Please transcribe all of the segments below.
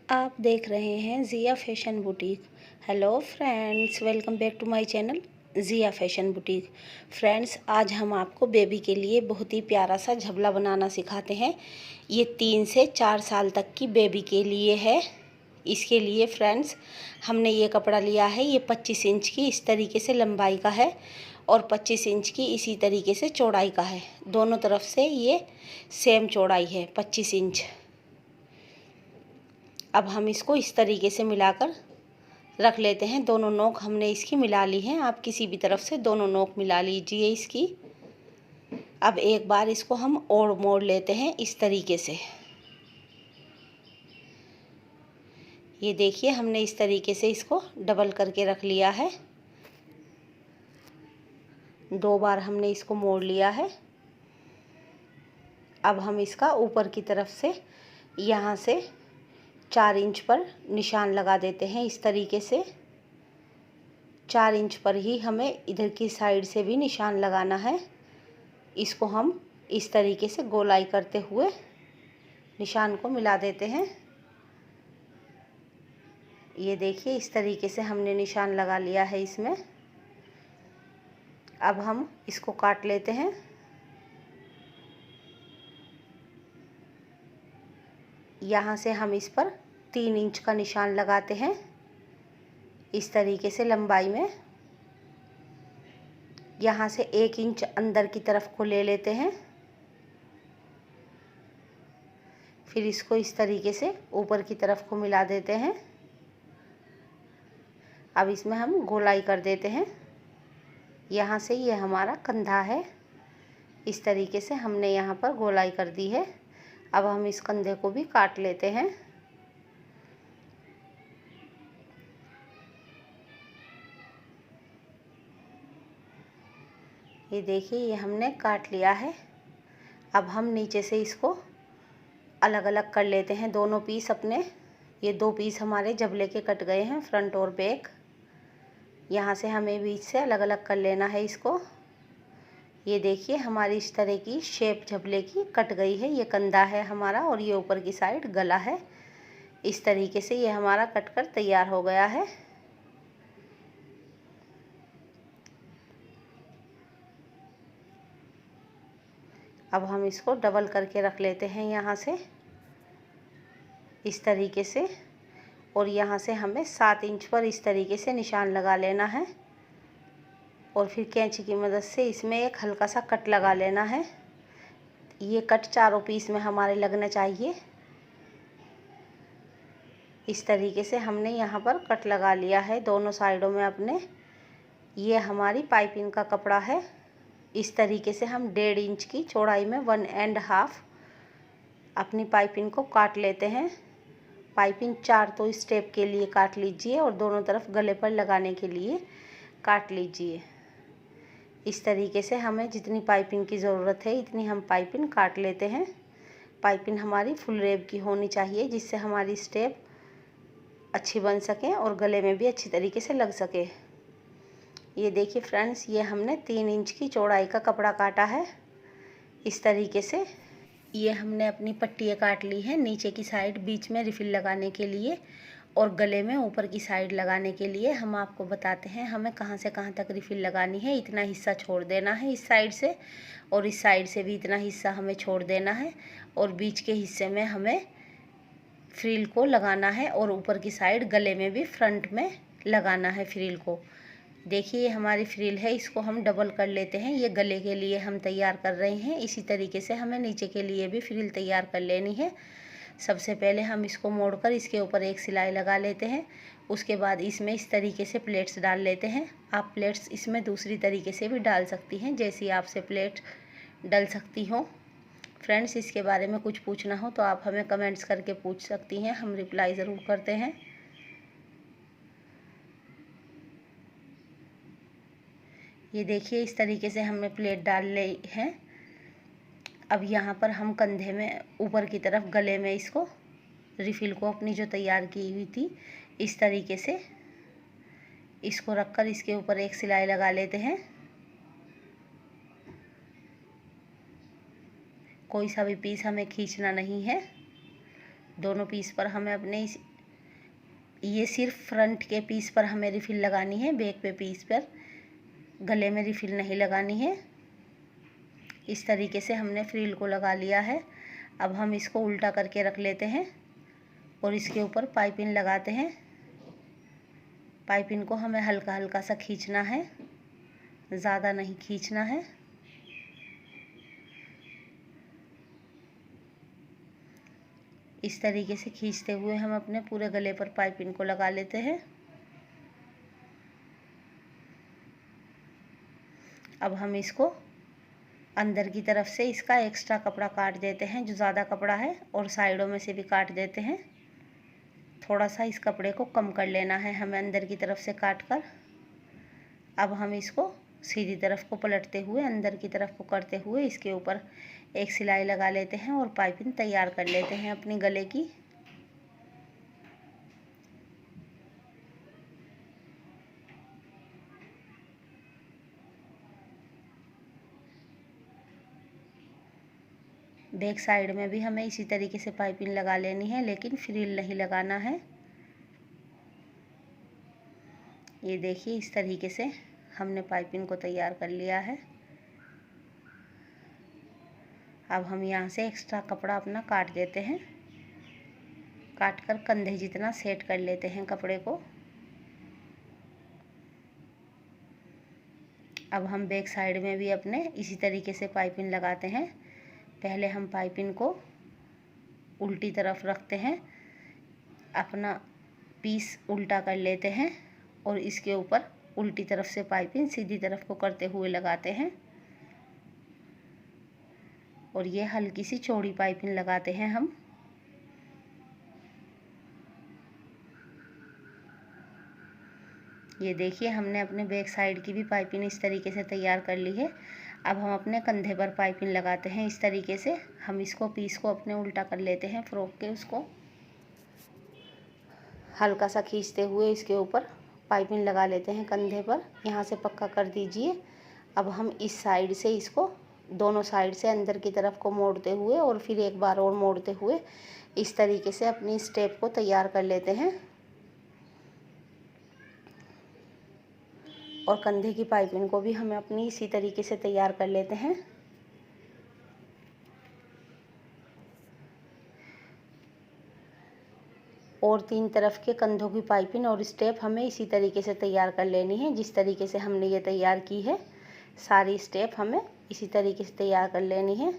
आप देख रहे हैं Zia fashion boutique. Hello friends, welcome back to my channel Zia fashion boutique. Friends, आज हम आपको बेबी के लिए बहुत ही प्यारा सा झबला बनाना सिखाते हैं। ये 3 से 4 साल तक की बेबी के लिए है। इसके लिए फ्रेंड्स हमने ये कपड़ा लिया है। ये 25 इंच की इस तरीके से लंबाई का है और 25 इंच की इसी तरीके से चौड़ाई का है। दोनों तरफ से ये सेम चौड़ाई है, 25 इंच। अब हम इसको इस तरीके से मिलाकर रख लेते हैं। दोनों नोक हमने इसकी मिला ली हैं। आप किसी भी तरफ से दोनों नोक मिला लीजिए इसकी। अब एक बार इसको हम और मोड़ लेते हैं इस तरीके से। ये देखिए, हमने इस तरीके से इसको डबल करके रख लिया है। 2 बार हमने इसको मोड़ लिया है। अब हम इसका ऊपर की तरफ से यहाँ से 4 इंच पर निशान लगा देते हैं इस तरीके से। 4 इंच पर ही हमें इधर की साइड से भी निशान लगाना है। इसको हम इस तरीके से गोलाई करते हुए निशान को मिला देते हैं। ये देखिए, इस तरीके से हमने निशान लगा लिया है इसमें। अब हम इसको काट लेते हैं। यहाँ से हम इस पर 3 इंच का निशान लगाते हैं इस तरीके से लंबाई में। यहाँ से 1 इंच अंदर की तरफ को ले लेते हैं। फिर इसको इस तरीके से ऊपर की तरफ को मिला देते हैं। अब इसमें हम गोलाई कर देते हैं। यहाँ से ये हमारा कंधा है। इस तरीके से हमने यहाँ पर गोलाई कर दी है। अब हम इस कंधे को भी काट लेते हैं। ये देखिए, ये हमने काट लिया है। अब हम नीचे से इसको अलग अलग कर लेते हैं दोनों पीस अपने। ये 2 पीस हमारे जबले के कट गए हैं, फ्रंट और बैक। यहाँ से हमें बीच से अलग अलग कर लेना है इसको। ये देखिए, हमारी इस तरह की शेप झबले की कट गई है। ये कंधा है हमारा और ये ऊपर की साइड गला है। इस तरीके से ये हमारा कटकर तैयार हो गया है। अब हम इसको डबल करके रख लेते हैं यहाँ से इस तरीके से। और यहाँ से हमें 7 इंच पर इस तरीके से निशान लगा लेना है और फिर कैंची की मदद से इसमें एक हल्का सा कट लगा लेना है। ये कट चारों पीस में हमारे लगना चाहिए। इस तरीके से हमने यहाँ पर कट लगा लिया है दोनों साइडों में अपने। ये हमारी पाइपिंग का कपड़ा है। इस तरीके से हम 1.5 इंच की चौड़ाई में 1.5 अपनी पाइपिंग को काट लेते हैं। पाइपिंग 4 तो स्टेप के लिए काट लीजिए और दोनों तरफ गले पर लगाने के लिए काट लीजिए। इस तरीके से हमें जितनी पाइपिंग की ज़रूरत है इतनी हम पाइपिंग काट लेते हैं। पाइपिंग हमारी फुल रेब की होनी चाहिए, जिससे हमारी स्टेप अच्छी बन सके और गले में भी अच्छी तरीके से लग सके। ये देखिए फ्रेंड्स, ये हमने 3 इंच की चौड़ाई का कपड़ा काटा है इस तरीके से। ये हमने अपनी पट्टियाँ काट ली हैं नीचे की साइड बीच में रिफिल लगाने के लिए और गले में ऊपर की साइड लगाने के लिए। हम आपको बताते हैं हमें कहाँ से कहाँ तक रिफिल लगानी है। इतना हिस्सा छोड़ देना है इस साइड से और इस साइड से भी इतना हिस्सा हमें छोड़ देना है और बीच के हिस्से में हमें फ्रिल को लगाना है और ऊपर की साइड गले में भी फ्रंट में लगाना है फ्रिल को। देखिए, ये हमारी फ्रिल है, इसको हम डबल कर लेते हैं। ये गले के लिए हम तैयार कर रहे हैं। इसी तरीके से हमें नीचे के लिए भी फ्रिल तैयार कर लेनी है। सबसे पहले हम इसको मोड़कर इसके ऊपर एक सिलाई लगा लेते हैं। उसके बाद इसमें इस तरीके से प्लेट्स डाल लेते हैं। आप प्लेट्स इसमें दूसरी तरीके से भी डाल सकती हैं, जैसी आपसे प्लेट डल सकती हो। फ्रेंड्स, इसके बारे में कुछ पूछना हो तो आप हमें कमेंट्स करके पूछ सकती हैं, हम रिप्लाई ज़रूर करते हैं। ये देखिए, इस तरीके से हमने प्लेट डाल ली है। अब यहाँ पर हम कंधे में ऊपर की तरफ गले में इसको रिफिल को अपनी जो तैयार की हुई थी इस तरीके से इसको रखकर इसके ऊपर एक सिलाई लगा लेते हैं। कोई सा भी पीस हमें खींचना नहीं है। दोनों पीस पर हमें अपने इस ये सिर्फ फ्रंट के पीस पर हमें रिफिल लगानी है, बैक पे पीस पर गले में रिफिल नहीं लगानी है। इस तरीके से हमने फ्रिल को लगा लिया है। अब हम इसको उल्टा करके रख लेते हैं और इसके ऊपर पाइपिंग लगाते हैं। पाइपिंग को हमें हल्का हल्का सा खींचना है, ज़्यादा नहीं खींचना है। इस तरीके से खींचते हुए हम अपने पूरे गले पर पाइपिंग को लगा लेते हैं। अब हम इसको अंदर की तरफ से इसका एक्स्ट्रा कपड़ा काट देते हैं, जो ज़्यादा कपड़ा है, और साइडों में से भी काट देते हैं। थोड़ा सा इस कपड़े को कम कर लेना है हमें अंदर की तरफ से काट कर। अब हम इसको सीधी तरफ को पलटते हुए अंदर की तरफ को करते हुए इसके ऊपर एक सिलाई लगा लेते हैं और पाइपिंग तैयार कर लेते हैं अपनी गले की। बैक साइड में भी हमें इसी तरीके से पाइपिंग लगा लेनी है, लेकिन फ्रिल नहीं लगाना है। ये देखिए इस तरीके से हमने पाइपिंग को तैयार कर लिया है। अब हम यहाँ से एक्स्ट्रा कपड़ा अपना काट देते हैं, काट कर कंधे जितना सेट कर लेते हैं कपड़े को। अब हम बैक साइड में भी अपने इसी तरीके से पाइपिंग लगाते हैं। पहले हम पाइपिंग को उल्टी तरफ रखते हैं, अपना पीस उल्टा कर लेते हैं और इसके ऊपर उल्टी तरफ से पाइपिंग सीधी तरफ को करते हुए लगाते हैं। और ये हल्की सी चौड़ी पाइपिंग लगाते हैं हम। ये देखिए हमने अपने बैक साइड की भी पाइपिंग इस तरीके से तैयार कर ली है। अब हम अपने कंधे पर पाइपिंग लगाते हैं इस तरीके से। हम इसको पीस को अपने उल्टा कर लेते हैं फ्रॉक के, उसको हल्का सा खींचते हुए इसके ऊपर पाइपिंग लगा लेते हैं कंधे पर। यहाँ से पक्का कर दीजिए। अब हम इस साइड से इसको दोनों साइड से अंदर की तरफ को मोड़ते हुए और फिर एक बार और मोड़ते हुए इस तरीके से अपनी स्टेप को तैयार कर लेते हैं। और कंधे की पाइपिंग को भी हमें अपनी इसी तरीके से तैयार कर लेते हैं। और तीन तरफ के कंधों की पाइपिंग और स्टेप हमें इसी तरीके से तैयार कर लेनी है, जिस तरीके से हमने ये तैयार की है। सारी स्टेप हमें इसी तरीके से तैयार कर लेनी है।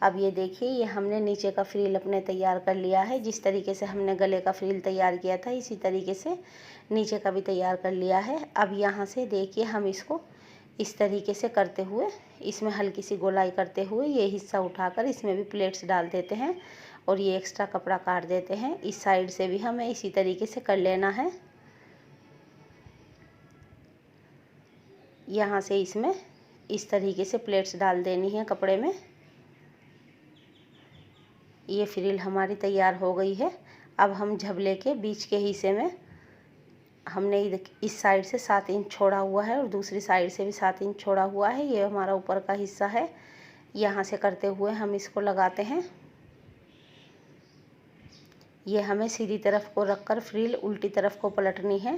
अब ये देखिए ये हमने नीचे का फ्रिल अपने तैयार कर लिया है। जिस तरीके से हमने गले का फ्रिल तैयार किया था इसी तरीके से नीचे का भी तैयार कर लिया है। अब यहाँ से देखिए हम इसको इस तरीके से करते हुए इसमें हल्की सी गोलाई करते हुए ये हिस्सा उठाकर इसमें भी प्लेट्स डाल देते हैं और ये एक्स्ट्रा कपड़ा काट देते हैं। इस साइड से भी हमें इसी तरीके से कर लेना है। यहाँ से इसमें इस तरीके से प्लेट्स डाल देनी है कपड़े में। ये फ्रिल हमारी तैयार हो गई है। अब हम झबले के बीच के हिस्से में हमने इस साइड से 7 इंच छोड़ा हुआ है और दूसरी साइड से भी 7 इंच छोड़ा हुआ है। ये हमारा ऊपर का हिस्सा है। यहाँ से करते हुए हम इसको लगाते हैं। ये हमें सीधी तरफ को रखकर फ्रिल उल्टी तरफ को पलटनी है।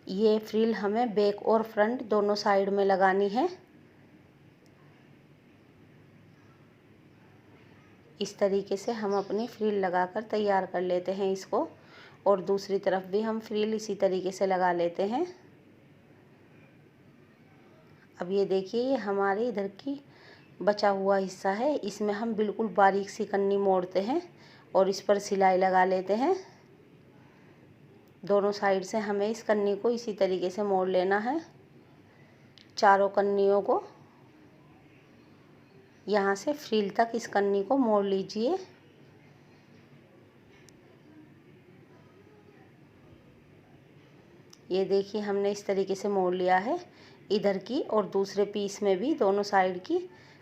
ये फ्रिल हमें बैक और फ्रंट दोनों साइड में लगानी है। इस तरीके से हम अपनी फ्रिल लगाकर तैयार कर लेते हैं इसको। और दूसरी तरफ भी हम फ्रिल इसी तरीके से लगा लेते हैं। अब ये देखिए ये हमारे इधर की बचा हुआ हिस्सा है। इसमें हम बिल्कुल बारीक सी कन्नी मोड़ते हैं और इस पर सिलाई लगा लेते हैं। दोनों साइड से हमें इस कन्नी को इसी तरीके से मोड़ लेना है। चारों कन्नियों को यहाँ से फ्रिल तक इस कन्नी को मोड़ लीजिए। ये देखिए हमने इस तरीके से मोड़ लिया है। इधर की और दूसरे पीस में भी दोनों साइड की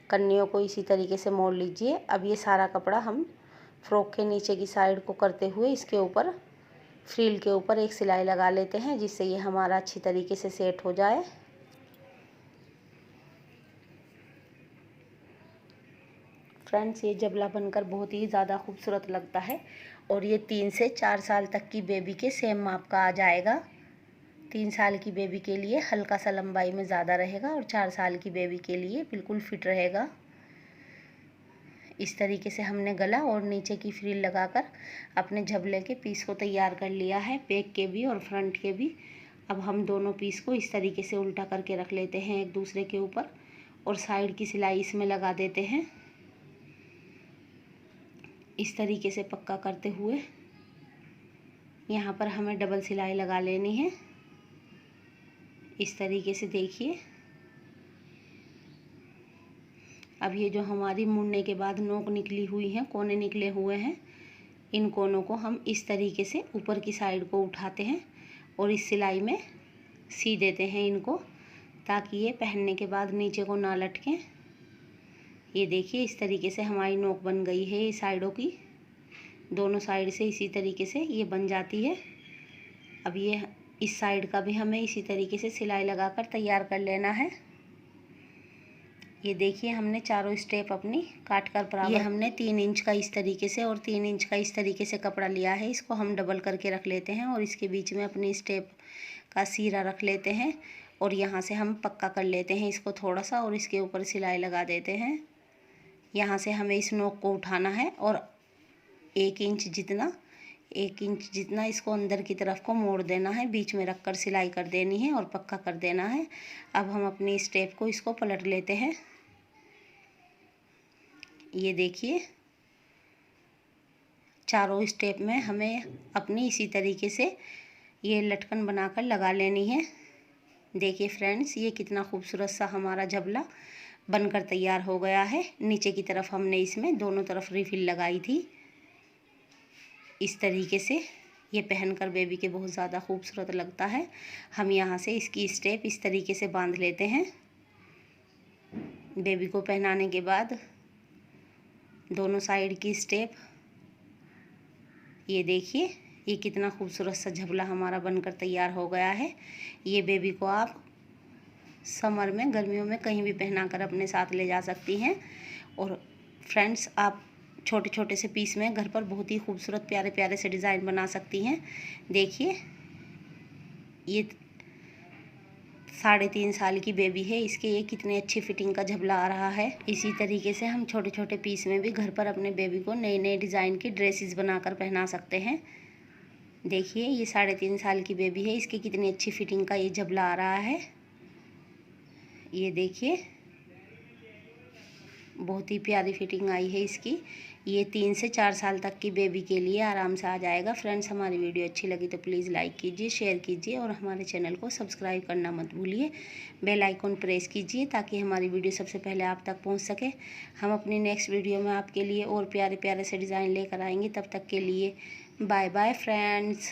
कन्नियों को इसी तरीके से मोड़ लीजिए। अब ये सारा कपड़ा हम फ्रॉक के नीचे की साइड को करते हुए इसके ऊपर फ्रिल के ऊपर एक सिलाई लगा लेते हैं, जिससे ये हमारा अच्छी तरीके से सेट हो जाए। फ्रेंड्स, ये जबला बनकर बहुत ही ज़्यादा खूबसूरत लगता है और ये 3 से 4 साल तक की बेबी के सेम माप का आ जाएगा। 3 साल की बेबी के लिए हल्का सा लंबाई में ज़्यादा रहेगा और 4 साल की बेबी के लिए बिल्कुल फिट रहेगा। इस तरीके से हमने गला और नीचे की फ्रिल लगाकर अपने झबले के पीस को तैयार कर लिया है, बैक के भी और फ्रंट के भी। अब हम दोनों पीस को इस तरीके से उल्टा करके रख लेते हैं एक दूसरे के ऊपर और साइड की सिलाई इसमें लगा देते हैं। इस तरीके से पक्का करते हुए यहाँ पर हमें डबल सिलाई लगा लेनी है। इस तरीके से देखिए। अब ये जो हमारी मुड़ने के बाद नोक निकली हुई है, कोने निकले हुए हैं, इन कोनों को हम इस तरीके से ऊपर की साइड को उठाते हैं और इस सिलाई में सी देते हैं इनको, ताकि ये पहनने के बाद नीचे को ना लटकें। ये देखिए, इस तरीके से हमारी नोक बन गई है। ये साइडों की दोनों साइड से इसी तरीके से ये बन जाती है। अब ये इस साइड का भी हमें इसी तरीके से सिलाई लगाकर तैयार कर लेना है। ये देखिए, हमने चारों स्टेप अपनी काट कर बराबर, ये हमने 3 इंच का इस तरीके से और 3 इंच का इस तरीके से कपड़ा लिया है। इसको हम डबल करके रख लेते हैं और इसके बीच में अपनी स्टेप का सीरा रख लेते हैं और यहाँ से हम पक्का कर लेते हैं इसको थोड़ा सा और इसके ऊपर सिलाई लगा देते हैं। यहाँ से हमें इस नोक को उठाना है और 1 इंच जितना इसको अंदर की तरफ को मोड़ देना है, बीच में रखकर सिलाई कर देनी है और पक्का कर देना है। अब हम अपनी स्टेप को इसको पलट लेते हैं। ये देखिए, चारों स्टेप में हमें अपनी इसी तरीके से ये लटकन बनाकर लगा लेनी है। देखिए फ्रेंड्स, ये कितना खूबसूरत सा हमारा झबला बनकर तैयार हो गया है। नीचे की तरफ हमने इसमें दोनों तरफ रिफिल लगाई थी। इस तरीके से ये पहनकर बेबी के बहुत ज़्यादा खूबसूरत लगता है। हम यहाँ से इसकी स्टेप इस तरीके से बांध लेते हैं। बेबी को पहनाने के बाद दोनों साइड की स्टेप, ये देखिए, ये कितना खूबसूरत सा झबला हमारा बनकर तैयार हो गया है। ये बेबी को आप समर में, गर्मियों में कहीं भी पहनाकर अपने साथ ले जा सकती हैं। और फ्रेंड्स, आप छोटे छोटे से पीस में घर पर बहुत ही खूबसूरत प्यारे प्यारे से डिज़ाइन बना सकती हैं। देखिए, ये 3.5 साल की बेबी है, इसके ये कितनी अच्छी फिटिंग का झबला आ रहा है। इसी तरीके से हम छोटे छोटे पीस में भी घर पर अपने बेबी को नए नए डिज़ाइन की ड्रेसेस बनाकर पहना सकते हैं। देखिए, ये 3.5 साल की बेबी है, इसकी कितनी अच्छी फिटिंग का ये झबला आ रहा है। ये देखिए, बहुत ही प्यारी फिटिंग आई है इसकी। ये 3 से 4 साल तक की बेबी के लिए आराम से आ जाएगा। फ्रेंड्स, हमारी वीडियो अच्छी लगी तो प्लीज़ लाइक कीजिए, शेयर कीजिए और हमारे चैनल को सब्सक्राइब करना मत भूलिए। बेल आइकन प्रेस कीजिए ताकि हमारी वीडियो सबसे पहले आप तक पहुंच सके। हम अपनी नेक्स्ट वीडियो में आपके लिए और प्यारे प्यारे से डिज़ाइन लेकर आएंगे। तब तक के लिए बाय बाय फ्रेंड्स।